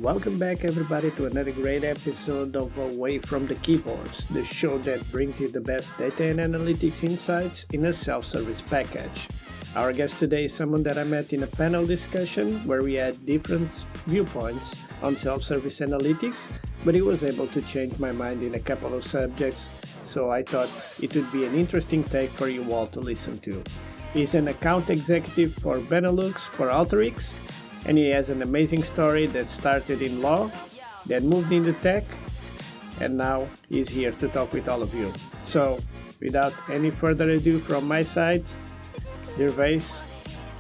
Welcome back, everybody, to another great episode of Away from the Keyboards, the show that brings you the best data and analytics insights in a self-service package. Our guest today is someone that I met in a panel discussion where we had different viewpoints on self-service analytics, but he was able to change my mind in a couple of subjects, so I thought it would be an interesting take for you all to listen to. He's an account executive for Benelux for Alteryx, and he has an amazing story that started in law, then moved into tech, and now he's here to talk with all of you. So, without any further ado from my side, Gervase,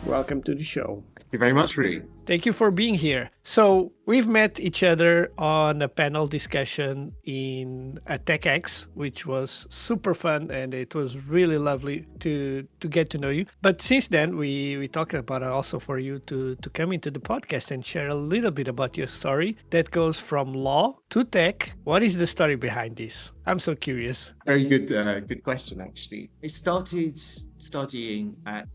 welcome to the show. Thank you very much, Rui. Thank you for being here. So we've met each other on a panel discussion in a TechX, which was super fun, and it was really lovely to get to know you. But since then, we talked about also for you to come into the podcast and share a little bit about your story that goes from law to tech. What is the story behind this? I'm so curious. Very good question, actually. I started studying at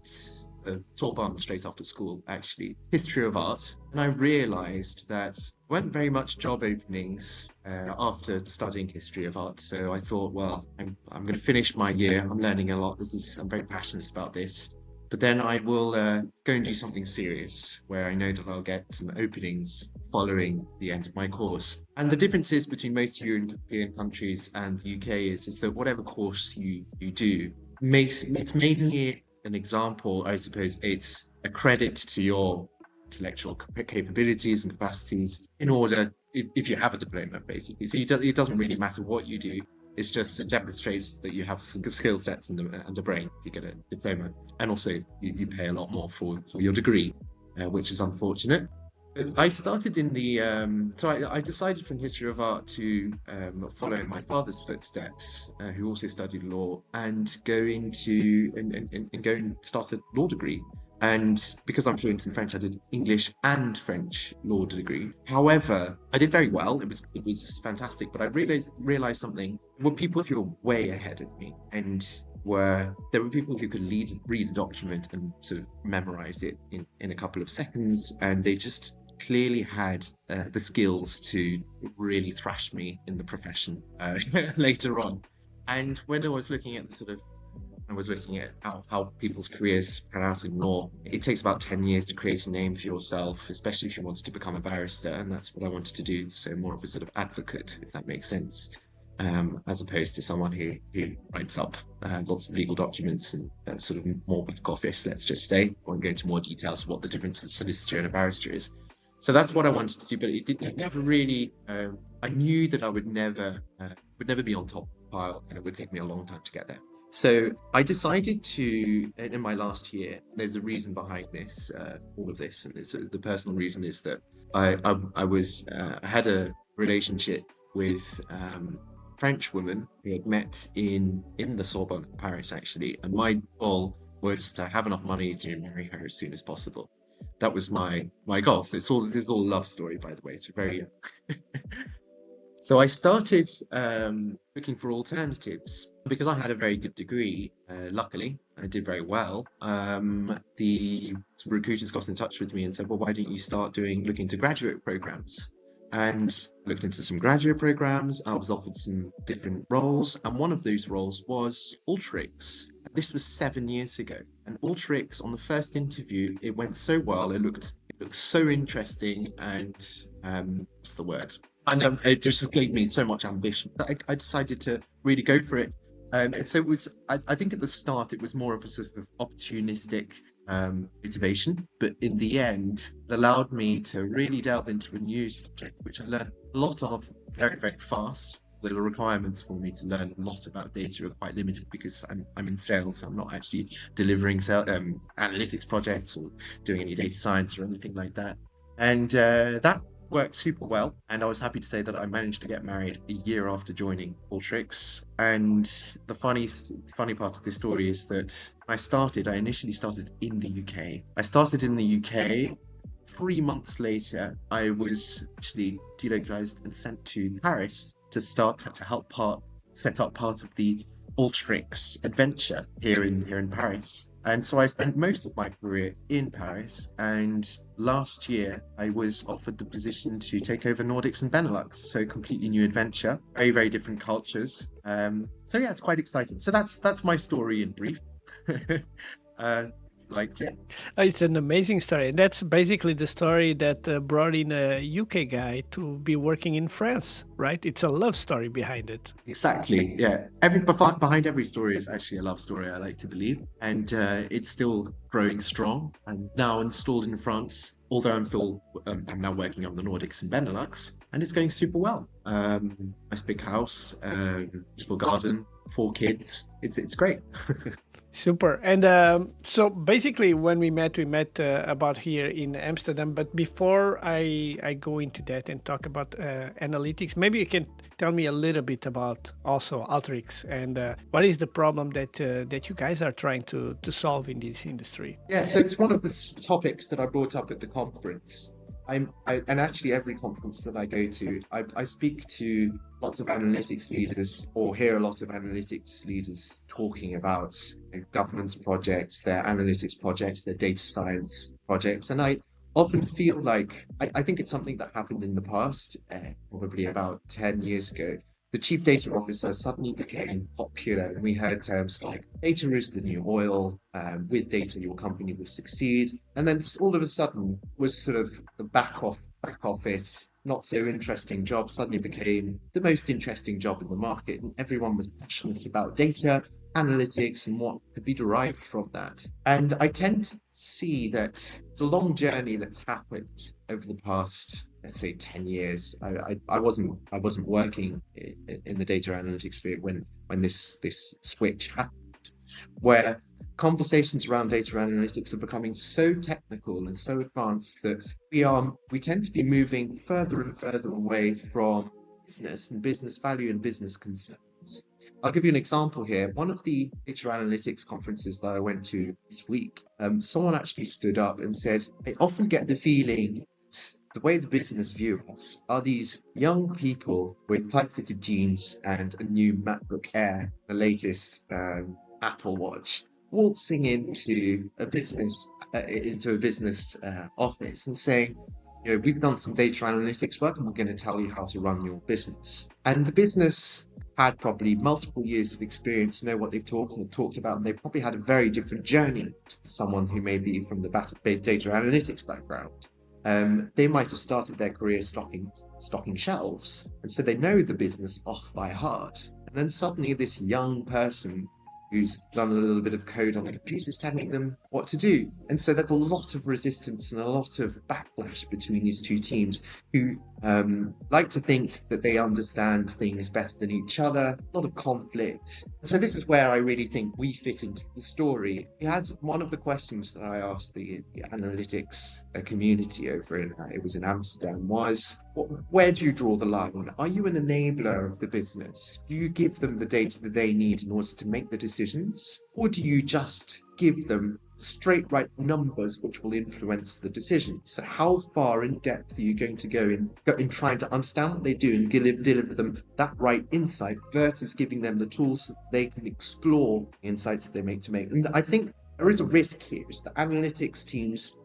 Sorbonne straight after school, actually, history of art. And I realized that there weren't very much job openings after studying history of art. So I thought, well, I'm going to finish my year. I'm learning a lot. I'm very passionate about this. But then I will go and do something serious where I know that I'll get some openings following the end of my course. And the differences between most European countries and the UK is that whatever course you do it's mainly an example. I suppose it's a credit to your intellectual capabilities and capacities in order, if you have a diploma, basically. So it doesn't really matter what you do. It's just it demonstrates that you have some skill sets and a brain if you get a diploma. And also you pay a lot more for your degree, which is unfortunate. But I started in the I decided from history of art to follow in my father's footsteps, who also studied law, and go and start a law degree. And because I'm fluent in French, I did English and French law degree. However, I did very well. It was fantastic, but I realized something. There were people who were way ahead of me, and there were people who could read a document and sort of memorize it in a couple of seconds, and they just clearly had the skills to really thrash me in the profession later on. And when I was looking at how people's careers pan out in law, it takes about 10 years to create a name for yourself, especially if you wanted to become a barrister, and that's what I wanted to do. So more of a sort of advocate, if that makes sense, as opposed to someone who writes up lots of legal documents and sort of more back office, let's just say. I won't go into more details of what the difference in solicitor and a barrister is. So that's what I wanted to do, but it never really. I knew that I would never be on top of the pile, and it would take me a long time to get there. So I decided to, in my last year, there's a reason behind this, all of this, and the personal reason is that I had a relationship with a French woman who had met in the Sorbonne, Paris, actually, and my goal was to have enough money to marry her as soon as possible. That was my goal. So this is all a love story, by the way. It's very. So I started looking for alternatives because I had a very good degree. Luckily, I did very well. The recruiters got in touch with me and said, "Well, why don't you start looking into graduate programs?" And looked into some graduate programs. I was offered some different roles, and one of those roles was Alteryx. This was 7 years ago. And Alteryx, on the first interview, it went so well. It looked so interesting, and what's the word? And it just gave me so much ambition that I decided to really go for it. So it was. I think at the start it was more of a sort of opportunistic motivation, but in the end, it allowed me to really delve into a new subject, which I learned a lot of very, very fast. The requirements for me to learn a lot about data are quite limited because I'm in sales. So I'm not actually delivering analytics projects or doing any data science or anything like that. And that worked super well. And I was happy to say that I managed to get married a year after joining Alteryx. And the funny part of this story is that I initially started in the UK. I started in the UK. 3 months later, I was actually delocalized and sent to Paris to help set up part of the Alteryx adventure here in Paris. And so I spent most of my career in Paris. And last year, I was offered the position to take over Nordics and Benelux. So a completely new adventure, very, very different cultures. So yeah, it's quite exciting. So that's my story in brief. Liked it. It's an amazing story. And that's basically the story that brought in a UK guy to be working in France, right? It's a love story behind it. Exactly. Yeah. Behind every story is actually a love story, I like to believe. And it's still growing strong. I'm now installed in France, although I'm now working on the Nordics and Benelux, and it's going super well. Nice big house, beautiful garden, 4 kids. It's great. Super. And so basically, when we met about here in Amsterdam. But before I go into that and talk about analytics, maybe you can tell me a little bit about also Alteryx and what is the problem that you guys are trying to solve in this industry? Yeah, so it's one of the topics that I brought up at the conference. And actually every conference that I go to, I speak to lots of analytics leaders or hear a lot of analytics leaders talking about governance projects, their analytics projects, their data science projects. And I often feel like, I think it's something that happened in the past, probably about 10 years ago. The chief data officer suddenly became popular, and we heard terms like data is the new oil, with data your company will succeed. And then all of a sudden was sort of the back office, not so interesting job suddenly became the most interesting job in the market. And everyone was passionate about data, analytics, and what could be derived from that. And I tend to see that it's a long journey that's happened over the past, let's say, 10 years. I wasn't working in the data analytics sphere when this switch happened, where conversations around data analytics are becoming so technical and so advanced that we tend to be moving further and further away from business and business value and business concerns. I'll give you an example here. One of the data analytics conferences that I went to this week, someone actually stood up and said, I often get the feeling the way the business view us are these young people with tight-fitted jeans and a new MacBook Air, the latest Apple Watch, waltzing into a business office and saying, we've done some data analytics work and we're going to tell you how to run your business. And the business had probably multiple years of experience, know what they've talked about, and they've probably had a very different journey to someone who may be from the data analytics background. They might have started their career stocking shelves, and so they know the business off by heart. And then suddenly this young person who's done a little bit of code on a computer is telling them what to do. And so there's a lot of resistance and a lot of backlash between these two teams who like to think that they understand things better than each other, a lot of conflict. So this is where I really think we fit into the story. We had one of the questions that I asked the analytics community over it was in Amsterdam, was, where do you draw the line? Are you an enabler of the business? Do you give them the data that they need in order to make the decisions? Or do you just give them straight right numbers which will influence the decision? So how far in depth are you going to go in trying to understand what they do and deliver them that right insight versus giving them the tools so that they can explore the insights that they make to make? And I think there is a risk here, is that analytics teams,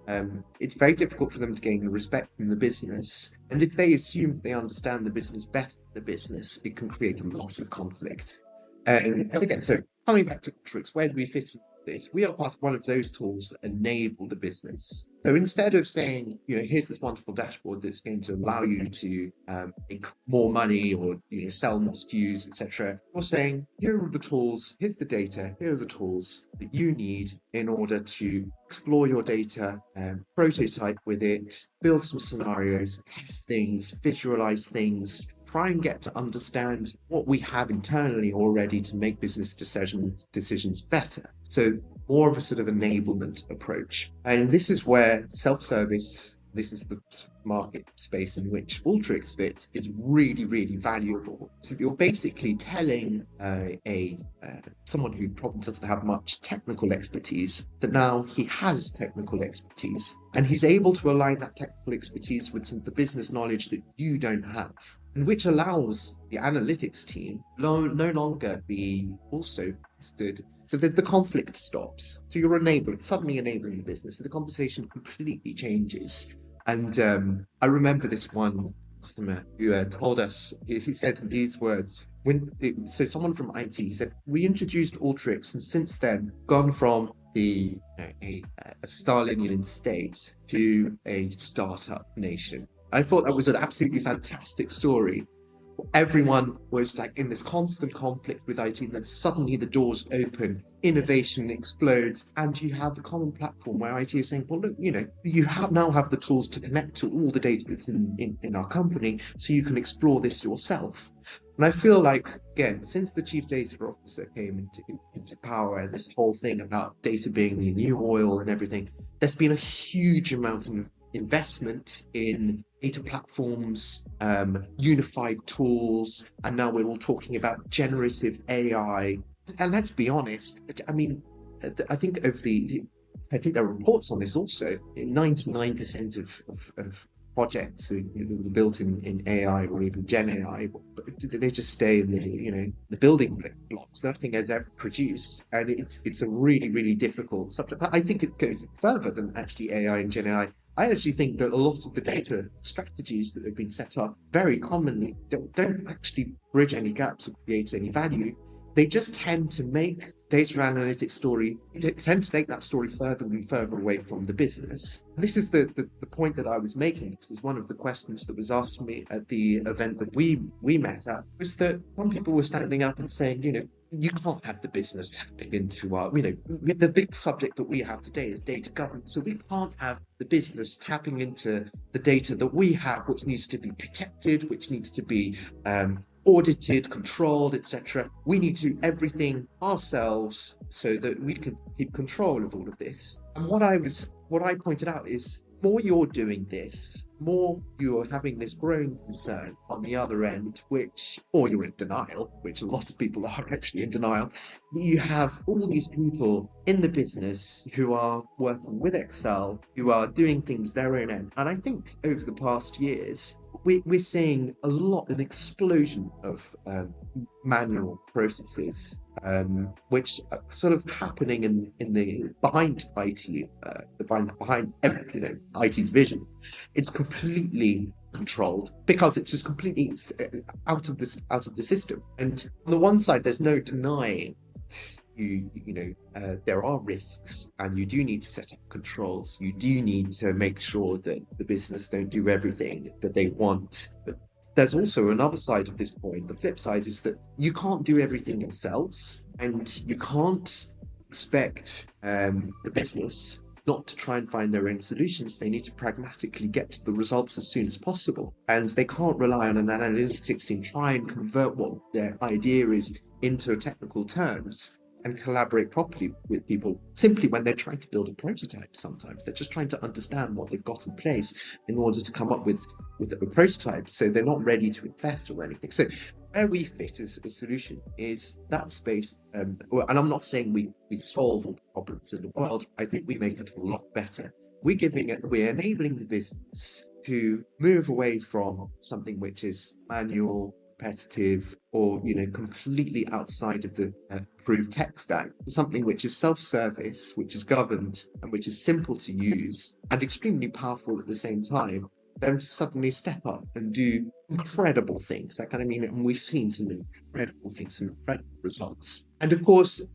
it's very difficult for them to gain the respect from the business. And if they assume that they understand the business better than the business, it can create a lot of conflict. And again, so coming back to Alteryx, where do we fit in this? We are part of one of those tools that enable the business. So instead of saying, here's this wonderful dashboard that's going to allow you to make more money or sell more SKUs, etc., we're saying, here are the tools, here's the data, here are the tools that you need in order to explore your data, prototype with it, build some scenarios, test things, visualize things, try and get to understand what we have internally already to make business decisions better. So more of a sort of enablement approach. And this is where self-service this is the market space in which Alteryx fits, is really, really valuable. So you're basically telling someone who probably doesn't have much technical expertise that now he has technical expertise, and he's able to align that technical expertise with some of the business knowledge that you don't have, and which allows the analytics team no longer be also stood. So the conflict stops. So you're suddenly enabling the business. So the conversation completely changes. And I remember this one customer who told us, he said these words, so someone from IT, he said, we introduced Alteryx, and since then gone from a Stalinian state to a startup nation. I thought that was an absolutely fantastic story. Everyone was like in this constant conflict with IT, and then suddenly the doors open, innovation explodes, and you have a common platform where IT is saying, well, look, you now have the tools to connect to all the data that's in our company, so you can explore this yourself. And I feel like, again, since the chief data officer came into power, and this whole thing about data being the new oil and everything, there's been a huge amount of investment in data platforms, unified tools, and now we're all talking about generative AI. And let's be honest, I mean, I think I think there are reports on this also. 99% of projects built in AI or even Gen AI, they just stay in the building blocks. Nothing has ever produced, and it's a really, really difficult subject. I think it goes further than actually AI and Gen AI. I actually think that a lot of the data strategies that have been set up very commonly don't actually bridge any gaps or create any value. They just tend to make data analytics story, tend to take that story further and further away from the business. This is the point that I was making, because it's one of the questions that was asked me at the event that we met at, was that some people were standing up and saying, you can't have the business tapping into our, the big subject that we have today is data governance. So we can't have the business tapping into the data that we have, which needs to be protected, which needs to be audited, controlled, etc. We need to do everything ourselves so that we can keep control of all of this. And what I pointed out is, more you're doing this, more you're having this growing concern on the other end, or you're in denial, which a lot of people are actually in denial. You have all these people in the business who are working with Excel, who are doing things their own end. And I think over the past years, we're seeing an explosion of manual processes, which are sort of happening in the behind IT, behind IT's vision. It's completely controlled because it's just completely out of the system. And on the one side, there's no denying there are risks, and you do need to set up controls. You do need to make sure that the business don't do everything that they want. But there's also another side of this coin. The flip side is that you can't do everything yourselves, and you can't expect the business not to try and find their own solutions. They need to pragmatically get to the results as soon as possible, and they can't rely on an analytics team try and convert what their idea is into technical terms and collaborate properly with people simply when they're trying to build a prototype. Sometimes they're just trying to understand what they've got in place in order to come up with a prototype, so they're not ready to invest or anything. So where we fit as a solution is that space, and I'm not saying we solve all the problems in the world. I think we make it a lot better. We're enabling the business to move away from something which is manual, repetitive, or completely outside of the approved tech stack, something which is self-service, which is governed, and which is simple to use and extremely powerful at the same time. Them to suddenly step up and do incredible things. And we've seen some incredible things, some incredible results. And of course,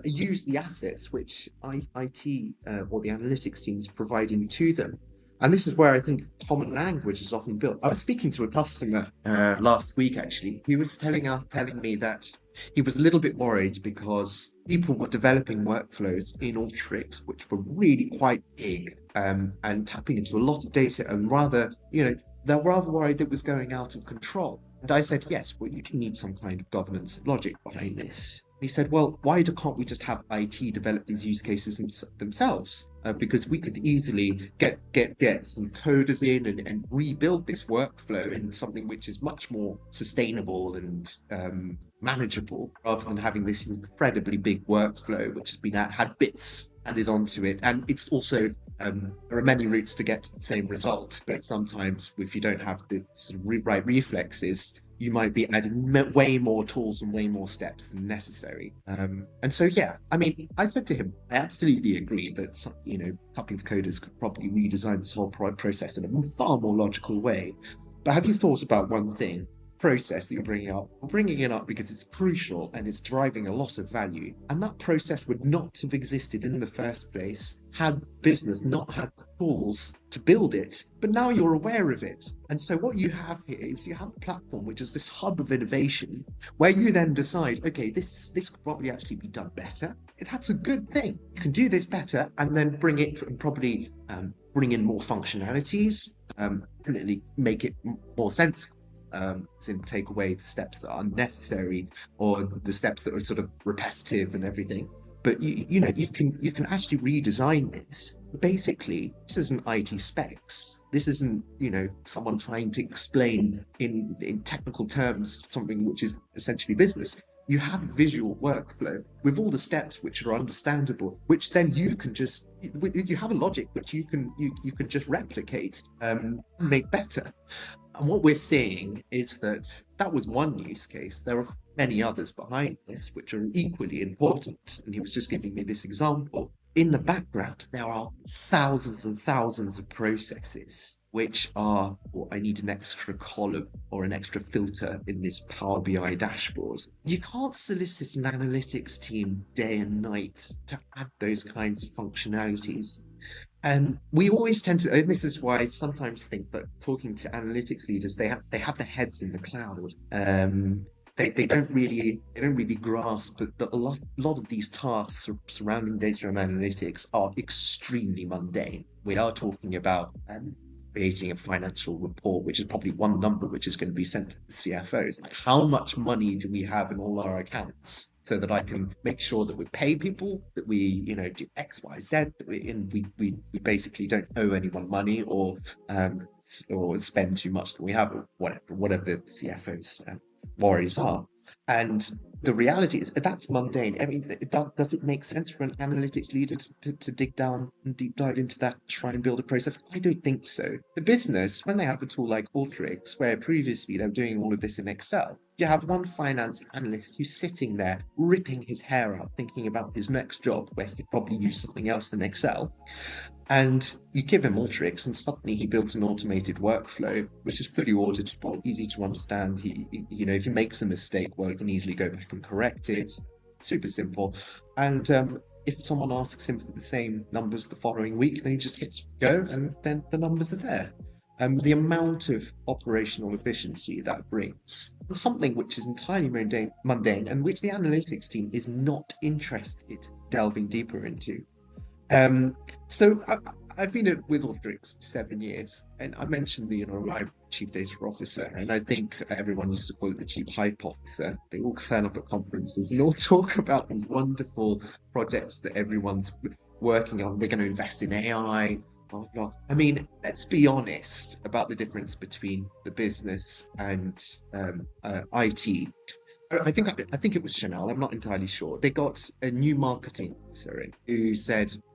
use the assets which IT or the analytics team is providing to them. And this is where I think common language is often built. I was speaking to a customer last week, actually. He was telling me that he was a little bit worried because people were developing workflows in Alteryx, which were really quite big and tapping into a lot of data, and they're rather worried that it was going out of control. And I said, yes, well, you do need some kind of governance logic behind this. And he said, well, why can't we just have IT develop these use cases themselves? Because we could easily get some coders in and rebuild this workflow in something which is much more sustainable and manageable, rather than having this incredibly big workflow which has been had bits added onto it. And it's also there are many routes to get to the same result, but sometimes if you don't have the sort of right reflexes, you might be adding way more tools and way more steps than necessary. And so, yeah, I mean, I said to him, I absolutely agree that, a couple of coders could probably redesign this whole process in a far more logical way. But have you thought about one thing? Process that you're bringing up. We're bringing it up because it's crucial and it's driving a lot of value. And that process would not have existed in the first place had business not had the tools to build it. But now you're aware of it. And so what you have here is you have a platform which is this hub of innovation where you then decide, okay, this could probably actually be done better. That's a good thing. You can do this better and then bring it and probably bring in more functionalities, definitely make it more sensible. As in take away the steps that are unnecessary or the steps that are sort of repetitive and everything. But you can actually redesign this. Basically, this isn't IT specs. This isn't someone trying to explain in technical terms something which is essentially business. You have a visual workflow with all the steps which are understandable, which then you can just you have a logic which you can just replicate, make better. And what we're seeing is that was one use case. There are many others behind this which are equally important. And he was just giving me this example. In the background, there are thousands and thousands of processes which are, I need an extra column or an extra filter in this Power BI dashboard. You can't solicit an analytics team day and night to add those kinds of functionalities. And we always tend to, and this is why I sometimes think that talking to analytics leaders, they have their heads in the cloud. They don't really grasp that a lot of these tasks surrounding data and analytics are extremely mundane. We are talking about creating a financial report, which is probably one number which is going to be sent to the CFOs. Like, how much money do we have in all our accounts, so that I can make sure that we pay people, that we do X, Y, Z, that we basically don't owe anyone money or spend too much that we have, or whatever the CFO's worries are. And the reality is that's mundane. I mean, does it make sense for an analytics leader to dig down and deep dive into that, try and build a process? I don't think so. The business, when they have a tool like Alteryx, where previously they were doing all of this in Excel, you have one finance analyst who's sitting there ripping his hair out, thinking about his next job, where he could probably use something else than Excel. And you give him Alteryx, and suddenly he builds an automated workflow, which is fully auditable, easy to understand. If he makes a mistake, well, he can easily go back and correct it. Super simple. And if someone asks him for the same numbers the following week, then he just hits go, and then the numbers are there. The amount of operational efficiency that brings, something which is entirely mundane, and which the analytics team is not interested delving deeper into. So I've been with Alteryx for 7 years, and I mentioned I'm chief data officer, and I think everyone used to call it the chief hype officer. They all turn up at conferences and all talk about these wonderful projects that everyone's working on. We're going to invest in AI. Blah, blah. I mean, let's be honest about the difference between the business and IT. I think it was Chanel. I'm not entirely sure. They got a new marketing officer in who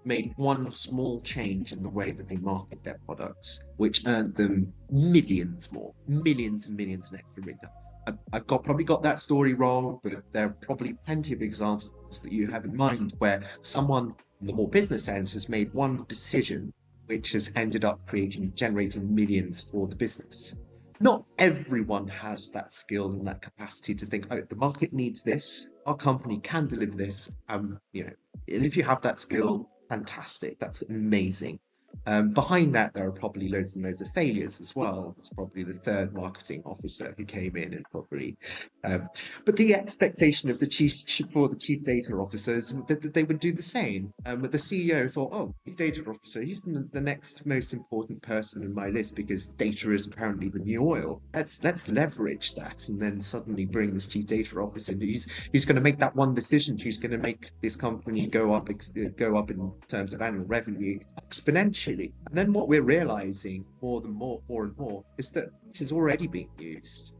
made one small change in the way that they market their products, which earned them millions and millions in extra income. I've probably got that story wrong, but there are probably plenty of examples that you have in mind where someone on the more business end has made one decision which has ended up generating millions for the business. Not everyone has that skill and that capacity to think, the market needs this, our company can deliver this. And if you have that skill, fantastic, that's amazing. Behind that, there are probably loads and loads of failures as well. It's probably the third marketing officer who came in and probably, but the expectation of the chief data officer is that they would do the same. But the CEO thought, oh, chief data officer, he's the next most important person in my list because data is apparently the new oil. Let's leverage that, and then suddenly bring this chief data officer who's going to make that one decision, who's going to make this company go up in terms of annual revenue exponentially. And then what we're realizing more and more is that it is already being used.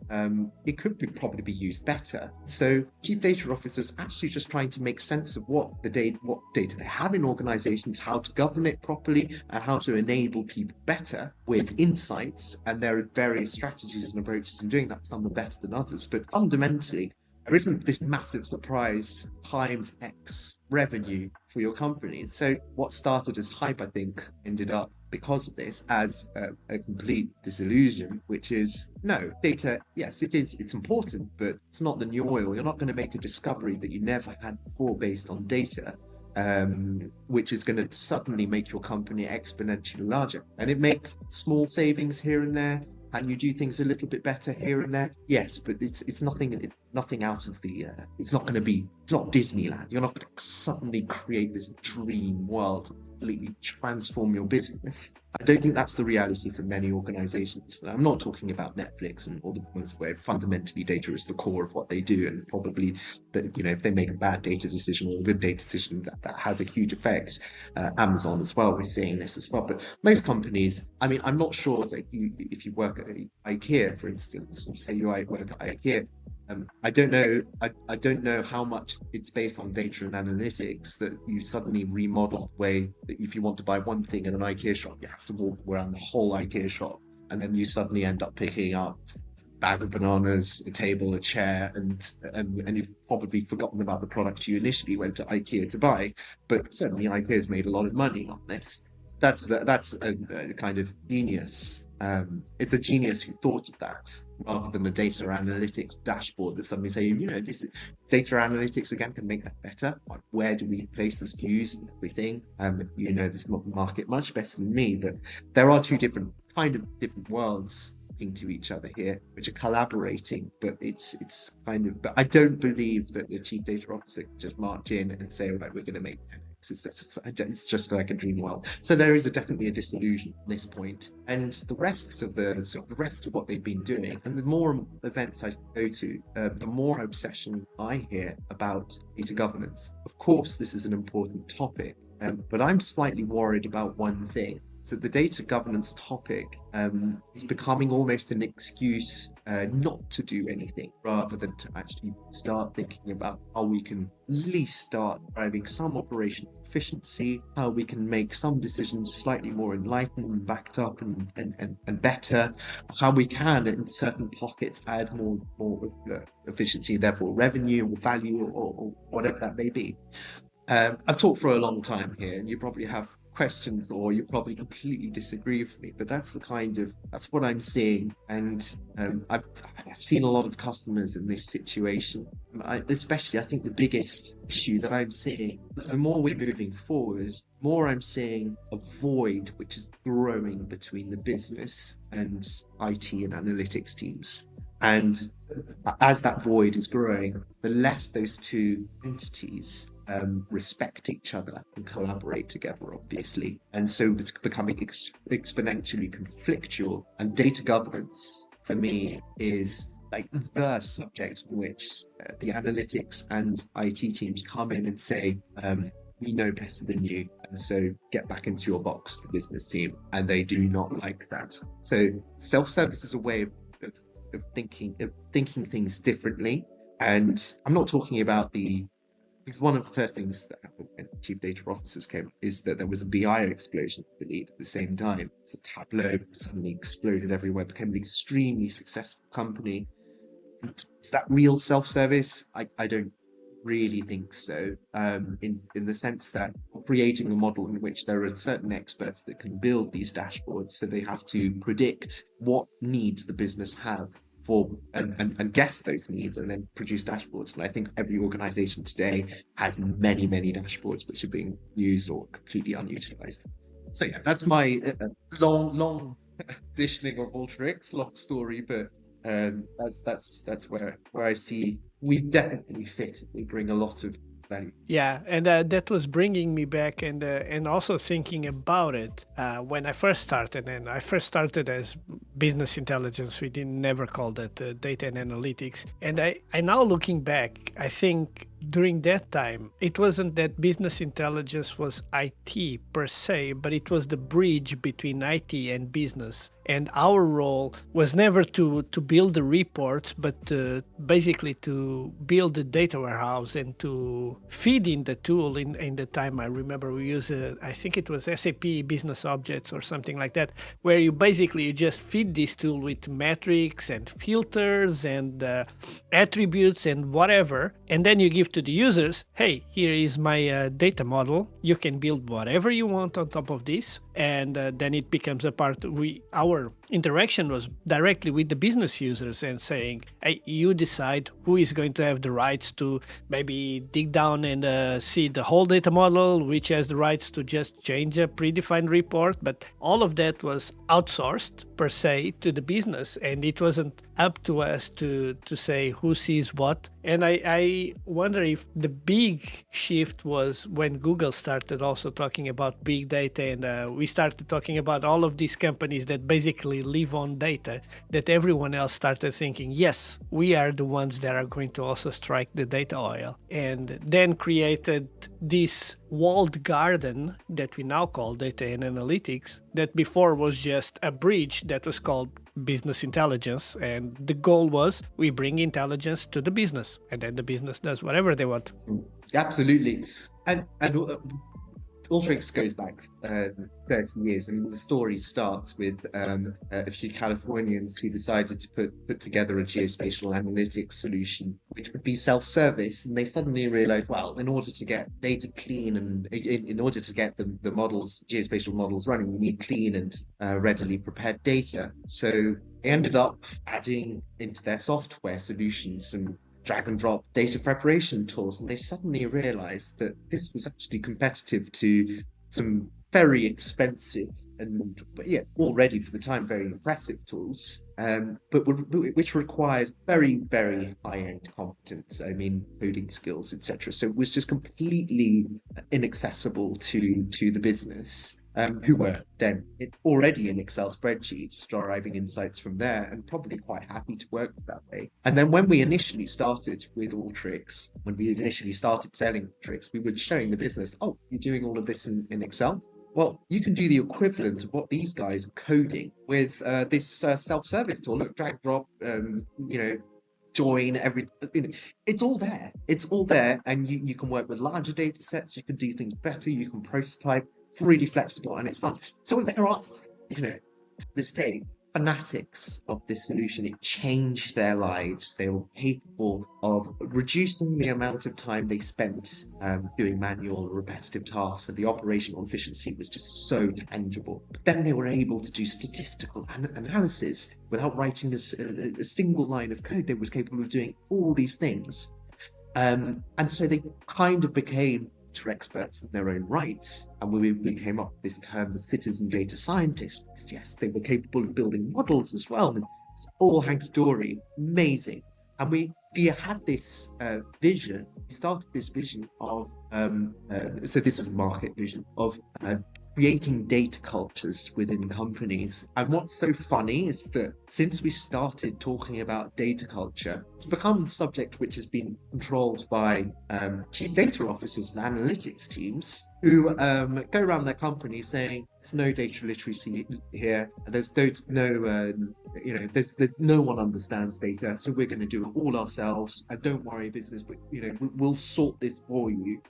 It could probably be used better. So chief data officers actually just trying to make sense of what data they have in organizations, how to govern it properly, and how to enable people better with insights. And there are various strategies and approaches in doing that. Some are better than others, but fundamentally, there isn't this massive surprise times X revenue for your companies. So what started as hype, I think, ended up, because of this, as a complete disillusion, which is, no, data, yes, it's important, but it's not the new oil. You're not going to make a discovery that you never had before based on data, which is going to suddenly make your company exponentially larger. And it make small savings here and there. And you do things a little bit better here and there, yes, but it's nothing out of the. It's not Disneyland. You're not going to suddenly create this dream world, completely transform your business. I don't think that's the reality for many organizations. I'm not talking about Netflix and all the ones where fundamentally data is the core of what they do, and probably that, if they make a bad data decision or a good data decision, that has a huge effect. Amazon as well, we're seeing this as well. But most companies, I mean, I'm not sure that if you work at IKEA, for instance, say you work at IKEA, I don't know how much it's based on data and analytics that you suddenly remodel the way that if you want to buy one thing in an IKEA shop, you have to walk around the whole IKEA shop, and then you suddenly end up picking up a bag of bananas, a table, a chair, and you've probably forgotten about the products you initially went to IKEA to buy. But certainly IKEA's made a lot of money on this. That's a kind of genius. It's a genius who thought of that, rather than a data analytics dashboard that suddenly say, this data analytics again can make that better. Where do we place the SKUs and everything? This market much better than me, but there are two different worlds to each other here, which are collaborating, but it's kind of. But I don't believe that the chief data officer can just march in and say, all right, we're going to make. It's just like a dream world. So there is definitely a disillusion at this point, and the rest of what they've been doing, and the more events I go to, the more obsession I hear about data governance. Of course, this is an important topic, but I'm slightly worried about one thing. So the data governance topic is becoming almost an excuse not to do anything, rather than to actually start thinking about how we can at least start driving some operational efficiency, how we can make some decisions slightly more enlightened and backed up and better, how we can in certain pockets add more efficiency, therefore revenue or value or whatever that may be. I've talked for a long time here, and you probably have questions, or you probably completely disagree with me, but that's what I'm seeing. And I've seen a lot of customers in this situation. Especially, I think the biggest issue that I'm seeing, the more we're moving forward, more I'm seeing a void which is growing between the business and IT and analytics teams. And as that void is growing, the less those two entities respect each other and collaborate together, obviously. And so it's becoming exponentially conflictual. And data governance, for me, is like the subject in which the analytics and IT teams come in and say, we know better than you, and so get back into your box, the business team. And they do not like that. So self-service is a way of thinking things differently. And I'm not talking about because one of the first things that happened when chief data officers came is that there was a BI explosion, I believe, at the same time. So Tableau suddenly exploded everywhere, became an extremely successful company. And is that real self-service? I don't really think so, in the sense that creating a model in which there are certain experts that can build these dashboards, so they have to predict what needs the business have and guess those needs and then produce dashboards. And I think every organization today has many dashboards which are being used or completely unutilized. So yeah, that's my long positioning of Alteryx, long story, but that's where I see we definitely fit. We bring a lot of value. Yeah, and that was bringing me back, and also thinking about it when I first started. And I first started as business intelligence. We didn't never called it data and analytics. And I now looking back, I think during that time it wasn't that business intelligence was IT per se, but it was the bridge between IT and business. And our role was never to build the reports, but basically to build the data warehouse and to feed in the tool. In the time I remember we used, I think it was SAP Business Objects or something like that, where you just feed this tool with metrics and filters and attributes and whatever, and then you give to the users, hey, here is my data model. You can build whatever you want on top of this, and then it becomes a part. Our interaction was directly with the business users and saying, hey, you decide who is going to have the rights to maybe dig down and see the whole data model, which has the rights to just change a predefined report. But all of that was outsourced per se to the business, and it wasn't up to us to say who sees what. And I wonder if the big shift was when Google started also talking about big data, and we started talking about all of these companies that basically live on data, that everyone else started thinking, yes, we are the ones that are going to also strike the data oil, and then created this walled garden that we now call data and analytics, that before was just a bridge that was called business intelligence. And the goal was we bring intelligence to the business, and then the business does whatever they want. Absolutely. And Alteryx goes back 30 years, and the story starts with a few Californians who decided to put together a geospatial analytics solution, which would be self-service. And they suddenly realized, well, in order to get data clean and in order to get the models, geospatial models running, we need clean and readily prepared data. So they ended up adding into their software solutions some drag and drop data preparation tools, and they suddenly realized that this was actually competitive to some very expensive and already for the time very impressive tools, but which required very high-end competence. I mean, coding skills, etc. So it was just completely inaccessible to the business. Who were then already in Excel spreadsheets, deriving insights from there, and probably quite happy to work that way. And then when we initially started with Alteryx, when we initially started selling Alteryx, we were showing the business, oh, you're doing all of this in Excel? Well, you can do the equivalent of what these guys are coding with this self-service tool. Look, drag, drop, join, everything. It's all there. It's all there, and you can work with larger data sets. You can do things better. You can prototype. Really flexible, and it's fun. So there are, to this day, fanatics of this solution. It changed their lives. They were capable of reducing the amount of time they spent doing manual repetitive tasks, and the operational efficiency was just so tangible. But then they were able to do statistical analysis without writing a single line of code. They were capable of doing all these things. And so they kind of became experts in their own right, and we came up with this term, the citizen data scientist, because yes, they were capable of building models as well, and it's all hanky-dory, amazing. And we had this vision. We started this vision of so this was a market vision of creating data cultures within companies. And what's so funny is that since we started talking about data culture, it's become the subject which has been controlled by chief data officers and analytics teams who go around their company saying there's no data literacy here, there's no one understands data, so we're going to do it all ourselves, and don't worry, business, we'll sort this for you.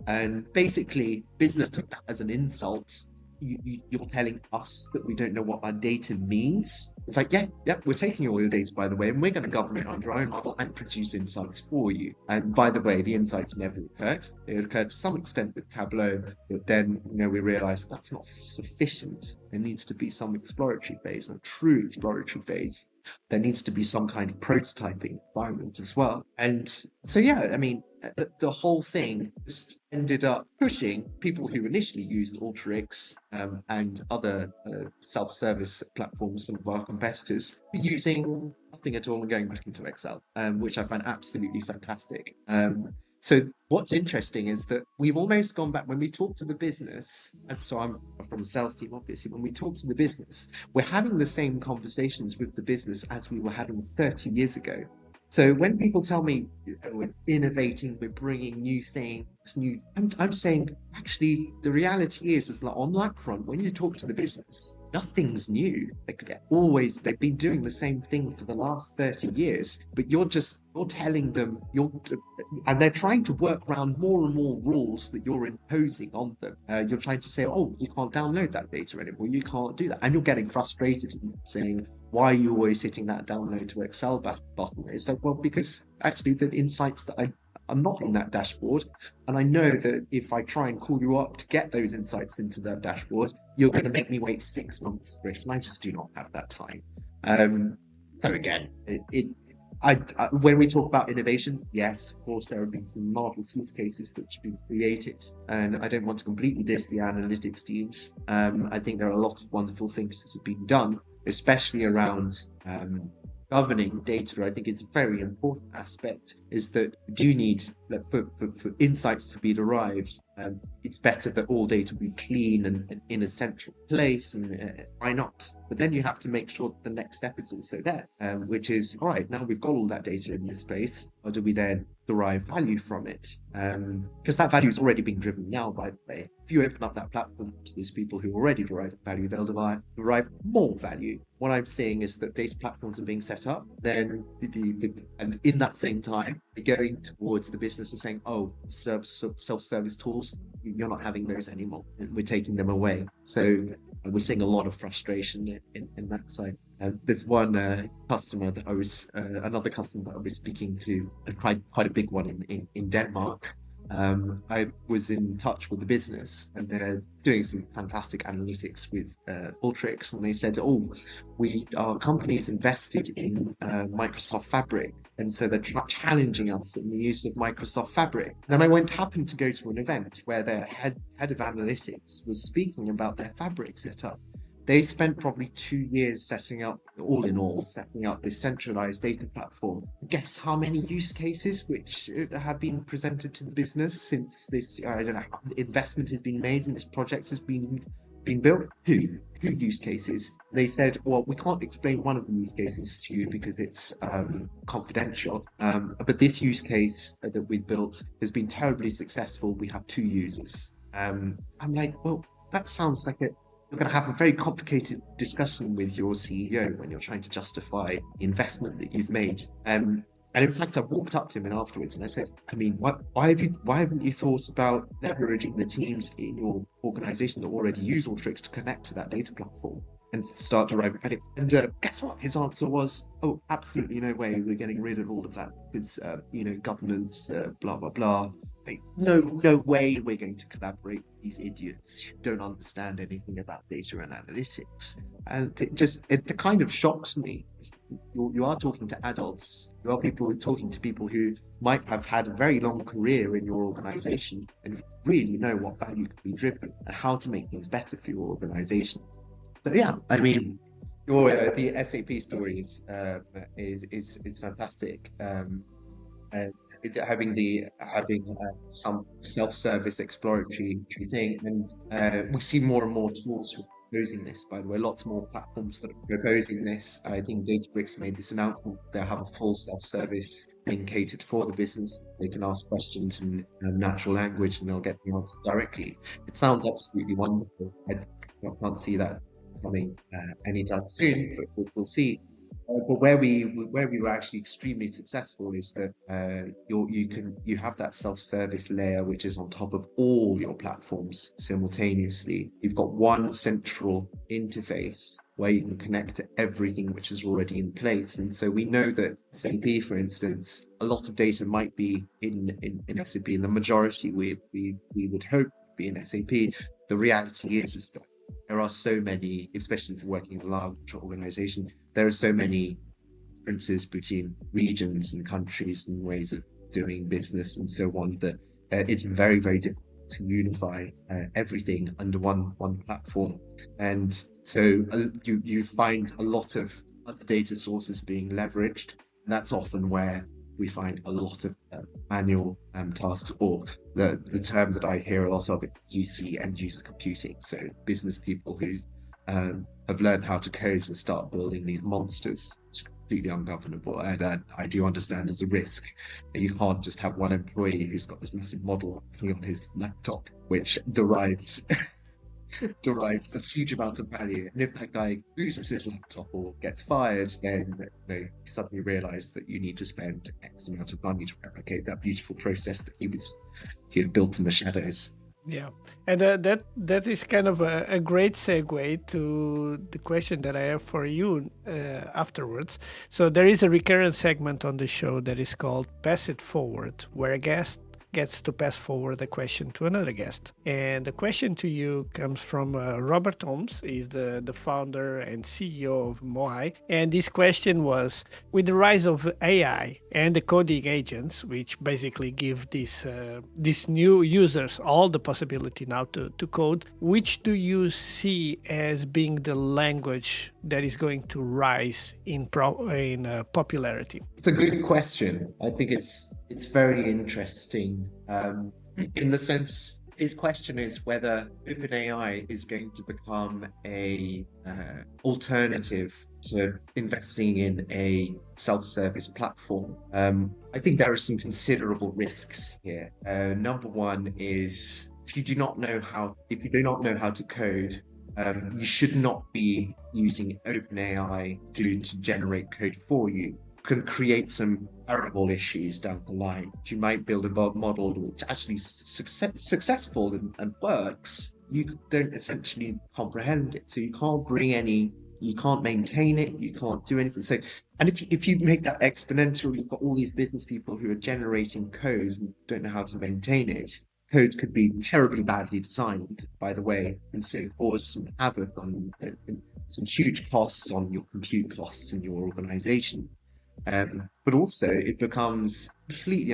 And basically, business took that as an insult. You're telling us that we don't know what our data means? It's like, yeah, we're taking all your data, by the way, and we're going to govern it under our own model and produce insights for you. And by the way, the insights never occurred. It occurred to some extent with Tableau, but then, we realized that's not sufficient. There needs to be some exploratory phase, a true exploratory phase. There needs to be some kind of prototyping environment as well. And so, the whole thing just ended up pushing people who initially used Alteryx and other self-service platforms, some of our competitors, using nothing at all and going back into Excel, which I find absolutely fantastic. So what's interesting is that we've almost gone back when we talk to the business, and so I'm from the sales team, obviously, when we talk to the business, we're having the same conversations with the business as we were having 30 years ago. So when people tell me we're innovating, we're bringing new things, I'm saying actually the reality is that on that front, when you talk to the business, nothing's new. Like they've been doing the same thing for the last 30 years, but you're telling them and they're trying to work around more and more rules that you're imposing on them. You're trying to say, oh, you can't download that data anymore, you can't do that, and you're getting frustrated and saying, why are you always hitting that download to Excel button? It's like, well, because actually the insights that are not in that dashboard, and I know that if I try and call you up to get those insights into that dashboard, you're going to make me wait 6 months for it, and I just do not have that time. So again, when we talk about innovation, yes, of course, there have been some marvelous use cases that have been created, and I don't want to completely diss the analytics teams. I think there are a lot of wonderful things that have been done, especially around governing data. I think it's a very important aspect, is that you do need for insights to be derived. It's better that all data be clean and in a central place, and why not? But then you have to make sure that the next step is also there, which is, all right, now we've got all that data in this place, how do we then derive value from it? Because that value is already being driven now, by the way. If you open up that platform to those people who already derive value, they'll derive more value. What I'm seeing is that data platforms are being set up, then and in that same time, we're going towards the business and saying, oh, self-service tools, you're not having those anymore, and we're taking them away. So we're seeing a lot of frustration in that side. There's one customer that another customer that I was speaking to, quite a big one in Denmark. I was in touch with the business, and they're doing some fantastic analytics with Alteryx, and they said, oh, our company's invested in Microsoft Fabric, and so they're challenging us in the use of Microsoft Fabric. Then I happened to go to an event where their head of analytics was speaking about their Fabric setup. They spent probably 2 years setting up this centralized data platform. Guess how many use cases which have been presented to the business since this, I don't know, investment has been made and this project has been built? Two use cases. They said, well, we can't explain one of the use cases to you because it's confidential, but this use case that we've built has been terribly successful. We have 2 users. I'm like, well, that sounds like you're going to have a very complicated discussion with your CEO when you're trying to justify the investment that you've made. And in fact, I walked up to him afterwards and I said, I mean, why haven't you thought about leveraging the teams in your organization that already use Alteryx to connect to that data platform and start deriving value? And guess what? His answer was, oh, absolutely no way. We're getting rid of all of that because, governance, blah, blah, blah. No way we're going to collaborate with these idiots who don't understand anything about data and analytics. And it kind of shocks me. You are talking to adults. You are talking to people who might have had a very long career in your organization and really know what value can be driven and how to make things better for your organization. But yeah, I mean, the SAP story is fantastic. And having some self-service exploratory thing, and we see more and more tools proposing this. By the way, lots more platforms that are proposing this. I think Databricks made this announcement. They'll have a full self-service thing catered for the business. They can ask questions in natural language, and they'll get the answers directly. It sounds absolutely wonderful. I can't see that coming anytime soon, but we'll see. But where we were actually extremely successful is that you have that self-service layer which is on top of all your platforms simultaneously. You've got one central interface where you can connect to everything which is already in place. And so we know that SAP, for instance, a lot of data might be in SAP, and the majority we would hope would be in SAP. The reality is that there are so many, especially if you're working in a large organization, there are so many differences between regions and countries and ways of doing business and so on, that it's very, very difficult to unify everything under one platform. And so you find a lot of other data sources being leveraged. And that's often where we find a lot of manual tasks, or the term that I hear a lot of, UC, end user computing. So business people who have learned how to code and start building these monsters. It's completely ungovernable. And I do understand there's a risk that you can't just have one employee who's got this massive model on his laptop, which derives a huge amount of value. And if that guy loses his laptop or gets fired, then you suddenly realize that you need to spend X amount of money to replicate that beautiful process that he had built in the shadows. Yeah, and that is kind of a great segue to the question that I have for you afterwards. So there is a recurrent segment on the show that is called Pass It Forward, where a guest gets to pass forward a question to another guest. And the question to you comes from Robert Holmes. He's the founder and CEO of Moai. And this question was, with the rise of AI and the coding agents, which basically give these new users all the possibility now to code, which do you see as being the language that is going to rise in popularity? It's a good question. I think it's very interesting in the sense, his question is whether OpenAI is going to become a alternative to investing in a self-service platform. I think there are some considerable risks here. Number one is, if you do not know how to code, you should not be using OpenAI to generate code for you. Can create some terrible issues down the line. You might build a model which actually is successful and works. You don't essentially comprehend it, so you can't maintain it, you can't do anything. So, and if you make that exponential, you've got all these business people who are generating code and don't know how to maintain it. Code could be terribly badly designed, by the way, and so cause some havoc on some huge costs on your compute costs in your organization. But also it becomes completely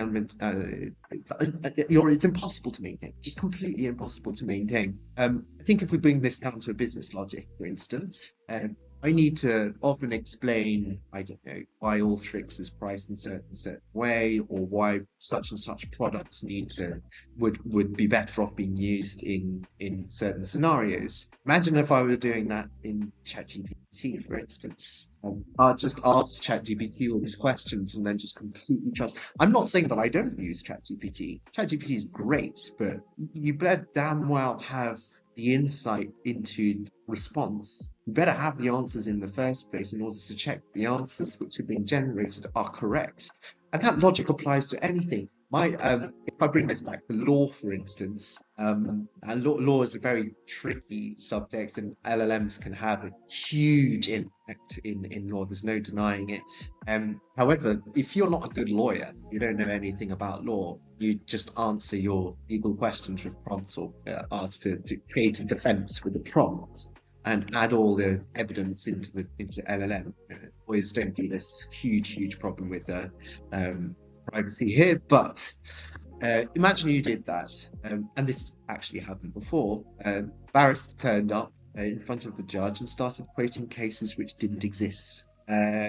it's impossible to maintain, just completely impossible to maintain. I think if we bring this down to a business logic, for instance, I need to often explain, I don't know, why Alteryx is priced in a certain way, or why such and such products would be better off being used in certain scenarios. Imagine if I were doing that in ChatGPT, for instance. I'd just ask ChatGPT all these questions and then just completely trust. I'm not saying that I don't use ChatGPT. ChatGPT is great, but you better damn well have the insight into response. You better have the answers in the first place in order to check the answers which are being generated are correct. And that logic applies to anything. If I bring this back to law, for instance, and law is a very tricky subject, and LLMs can have a huge impact in law. There's no denying it. However, if you're not a good lawyer, you don't know anything about law, you just answer your legal questions with prompts, or ask to create a defense with the prompts and add all the evidence into LLM. Lawyers don't do this. Huge problem with privacy here, but imagine you did that, and this actually happened before. Barrister turned up in front of the judge and started quoting cases which didn't exist.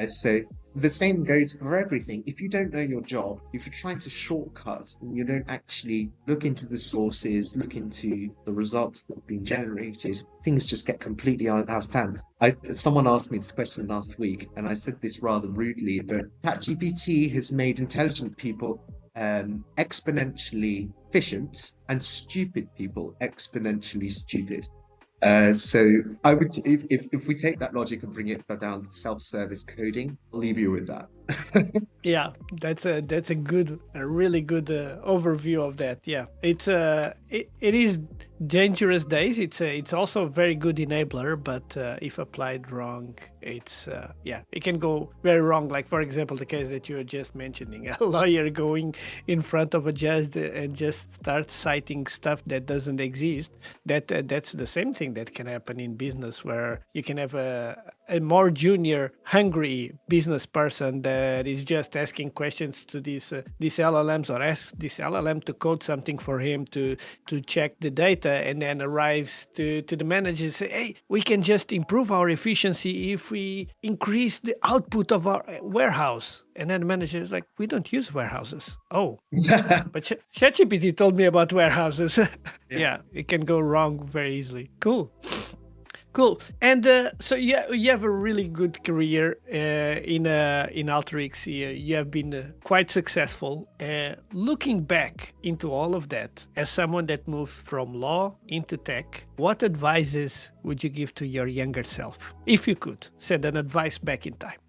So the same goes for everything. If you don't know your job, if you're trying to shortcut and you don't actually look into the sources, look into the results that have been generated, things just get completely out of hand. Someone asked me this question last week, and I said this rather rudely, but ChatGPT has made intelligent people exponentially efficient and stupid people exponentially stupid. So I would, if we take that logic and bring it down to self-service coding, I'll leave you with that. Yeah, that's a really good overview of that. Yeah, it is dangerous days. It's also a very good enabler, but if applied wrong, it can go very wrong. Like, for example, the case that you were just mentioning, a lawyer going in front of a judge and just start citing stuff that doesn't exist. That's the same thing that can happen in business, where you can have a more junior, hungry business person that is just asking questions to these LLMs, or asks this LLM to code something for him to check the data, and then arrives to the manager and say, "Hey, we can just improve our efficiency if we increase the output of our warehouse." And then the manager is like, "We don't use warehouses." Oh, but ChatGPT told me about warehouses. Yeah, it can go wrong very easily. Cool. Cool. And so you have a really good career in Alteryx. You have been quite successful. Looking back into all of that, as someone that moved from law into tech, what advices would you give to your younger self, if you could send an advice back in time?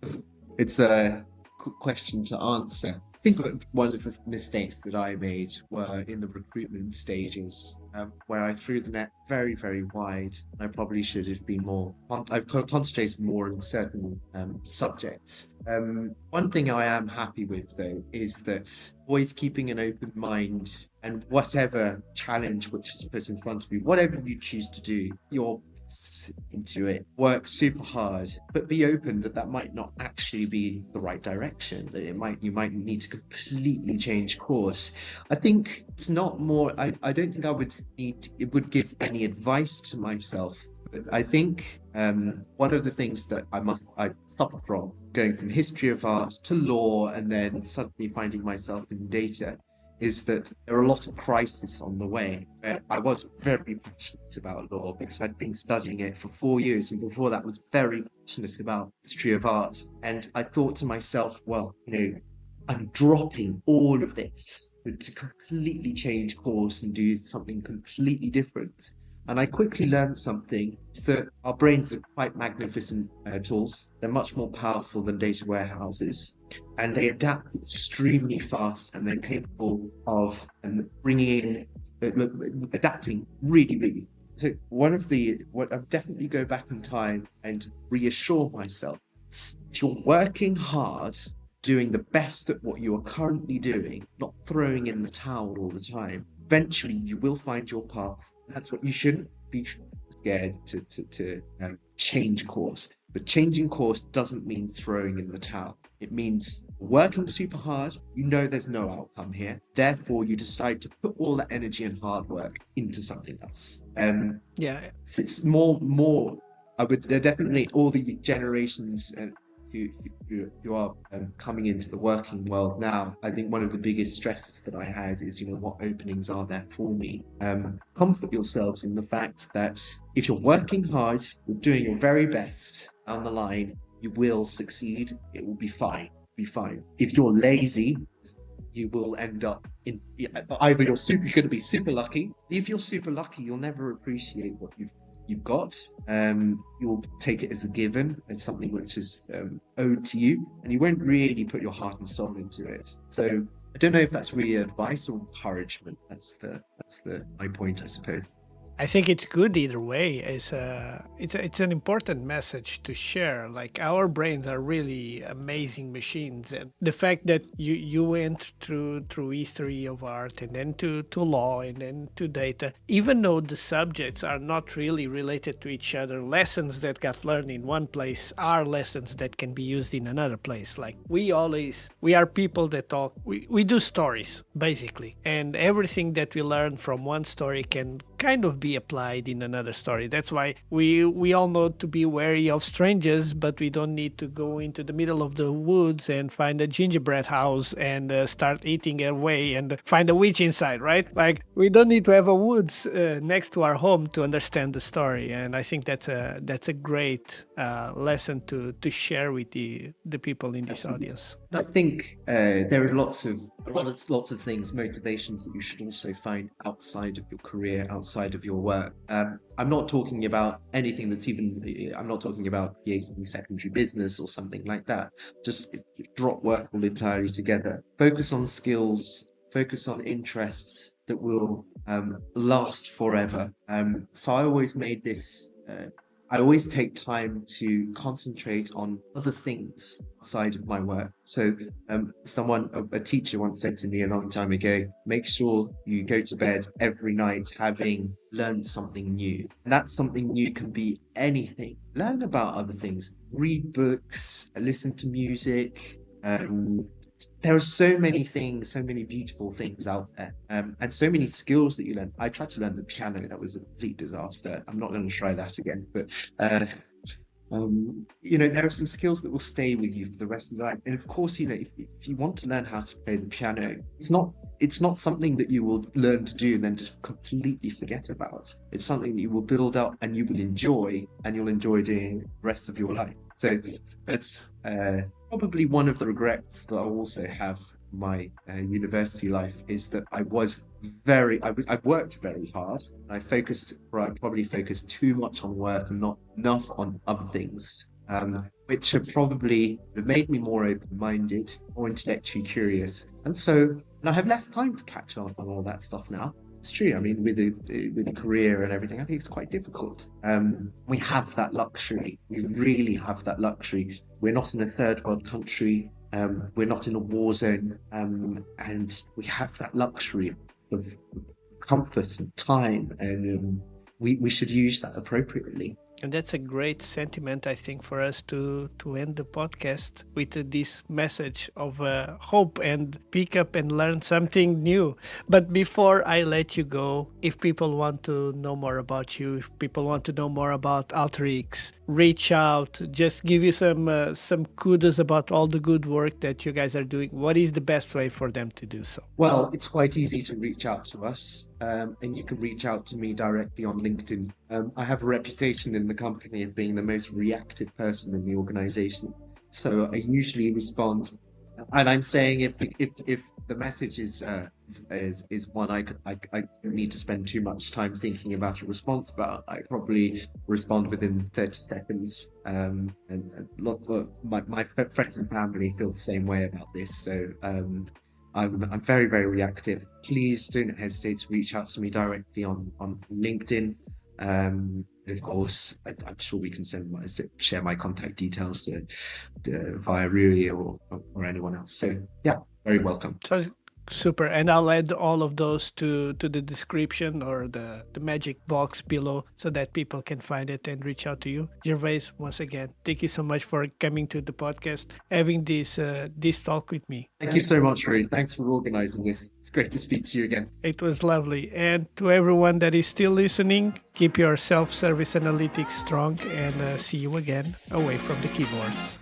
It's a quick question to answer. I think that one of the mistakes that I made were in the recruitment stages, where I threw the net very, very wide. I probably should have been more. I've concentrated more on certain subjects. One thing I am happy with, though, is that always keeping an open mind, and whatever challenge which is put in front of you, whatever you choose to do, you're into it. Work super hard, but be open that that might not actually be the right direction. That you might need to completely change course. I think it's not more. I don't think I would give any advice to myself. I think one of the things that I suffered from going from history of art to law and then suddenly finding myself in data is that there are a lot of crises on the way. I was very passionate about law because I'd been studying it for 4 years, and before that was very passionate about history of art. And I thought to myself, well, I'm dropping all of this to completely change course and do something completely different. And I quickly learned something, is that our brains are quite magnificent tools. They're much more powerful than data warehouses, and they adapt extremely fast, and they're capable of adapting really, really. So I'll definitely go back in time and reassure myself, if you're working hard, doing the best at what you are currently doing, not throwing in the towel all the time, eventually you will find your path. That's what you shouldn't be scared to change course. But changing course doesn't mean throwing in the towel. It means working super hard. There's no outcome here. Therefore, you decide to put all that energy and hard work into something else. Yeah. So it's more. I would definitely all the generations who are coming into the working world now. I think one of the biggest stresses that I had is, what openings are there for me? Comfort yourselves in the fact that if you're working hard, you're doing your very best down the line, you will succeed. It will be fine. If you're lazy, you will end up in either you're going to be super lucky. If you're super lucky, you'll never appreciate what you've got. You'll take it as a given, as something which is owed to you, and you won't really put your heart and soul into it. So I don't know if that's really advice or encouragement. That's my point, I suppose. I think it's good either way. It's an important message to share. Like, our brains are really amazing machines, and the fact that you went through history of art and then to law and then to data, even though the subjects are not really related to each other, lessons that got learned in one place are lessons that can be used in another place. Like, we are people that talk. We do stories basically, and everything that we learn from one story can kind of be applied in another story. That's why we all know to be wary of strangers, but we don't need to go into the middle of the woods and find a gingerbread house and start eating away and find a witch inside, right? Like, we don't need to have a woods next to our home to understand the story. And I think that's a great lesson to share with the people in this audience. I think there are lots of things, motivations that you should also find outside of your career, outside of your work. I'm not talking about anything I'm not talking about creating secondary business or something like that. Just drop work all entirely together. Focus on skills, focus on interests that will last forever. So I always made this I always take time to concentrate on other things outside of my work. So, a teacher once said to me a long time ago, make sure you go to bed every night having learned something new. And that something new can be anything. Learn about other things, read books, listen to music. There are so many things, so many beautiful things out there, and so many skills that you learn. I tried to learn the piano; that was a complete disaster. I'm not going to try that again. But there are some skills that will stay with you for the rest of the life. And of course, if you want to learn how to play the piano, it's not something that you will learn to do and then just completely forget about. It's something that you will build up and you will enjoy, and you'll enjoy doing the rest of your life. So that's probably one of the regrets that I also have in my university life, is that I worked very hard. I probably focused too much on work and not enough on other things, which have probably made me more open-minded, more intellectually curious. And I have less time to catch up on all that stuff now. It's true. I mean, with a career and everything, I think it's quite difficult. We have that luxury. We really have that luxury. We're not in a third world country. We're not in a war zone, and we have that luxury of comfort and time, and we should use that appropriately. And that's a great sentiment, I think, for us to end the podcast with this message of hope and pick up and learn something new. But before I let you go, if people want to know more about you, if people want to know more about Alteryx, reach out, just give you some kudos about all the good work that you guys are doing. What is the best way for them to do so? Well, it's quite easy to reach out to us, and you can reach out to me directly on LinkedIn. I have a reputation in the company of being the most reactive person in the organization, so I usually respond. And I'm saying if the message is one I don't need to spend too much time thinking about a response about, I probably respond within 30 seconds. And my friends and family feel the same way about this. So I'm very, very reactive. Please don't hesitate to reach out to me directly on LinkedIn. And of course, I'm sure we can share my contact details via Rui or anyone else. So yeah, very welcome. So super, and I'll add all of those to the description or the magic box below so that people can find it and reach out to you. Gervase, once again, thank you so much for coming to the podcast, having this talk with me. Thank you so much, Rui. Thanks for organizing this. It's great to speak to you again. It was lovely. And to everyone that is still listening, keep your self-service analytics strong, and see you again away from the keyboards.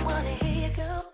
Wanna hear you go.